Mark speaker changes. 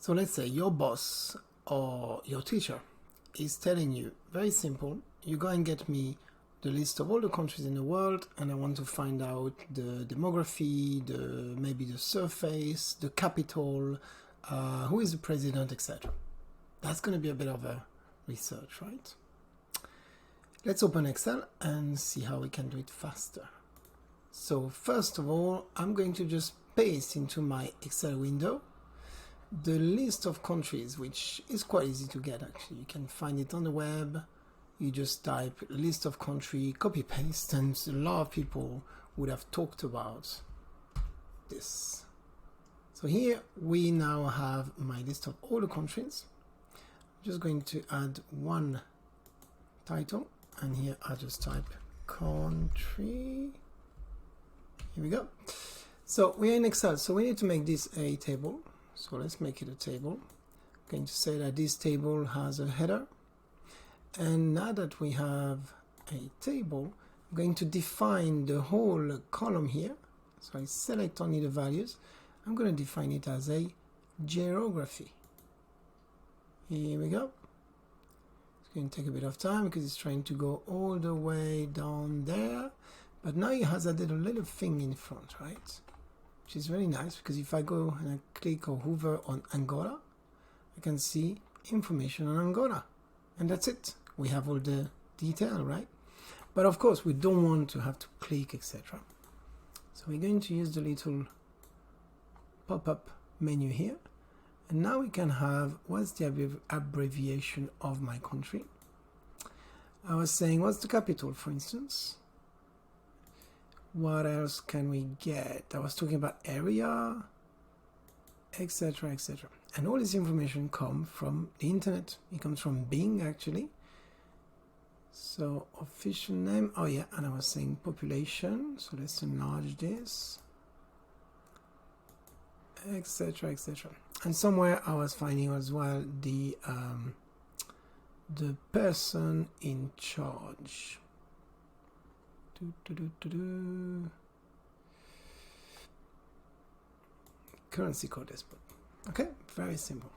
Speaker 1: So let's say your boss or your teacher is telling you, very simple, you go and get me the list of all the countries in the world, and I want to find out the demography, maybe the surface, the capital, who is the president, etc. That's going to be a bit of a research, right? Let's open Excel and see how we can do it faster. So first of all, I'm going to just paste into my Excel window the list of countries, which is quite easy to get actually. You can find it on the web. You just type list of country, copy paste, and a lot of people would have talked about this. So here we now have my list of all the countries. I'm just going to add one title, and here I'll just type country. Here we go. So we're in Excel, so we need to make this a table. So let's make it a table. I'm going to say that this table has a header. And now that we have a table, I'm going to define the whole column here. So I select only the values. I'm going to define it as a geography. Here we go. It's going to take a bit of time because it's trying to go all the way down there. But now it has added a little thing in front, right? Which is very nice, because if I go and I click or hover on Angola, I can see information on Angola. And that's it. We have all the detail, right? But of course, we don't want to have to click, etc. So we're going to use the little pop-up menu here. And now we can have, what's the abbreviation of my country? I was saying, what's the capital, for instance? What else can we get? I was talking about area, etc., etc. And all this information comes from the internet. It comes from Bing, actually. So official name, oh yeah, and I was saying population. So let's enlarge this, etc., etc. And somewhere I was finding as well the person in charge. Currency code is put. Okay, very simple.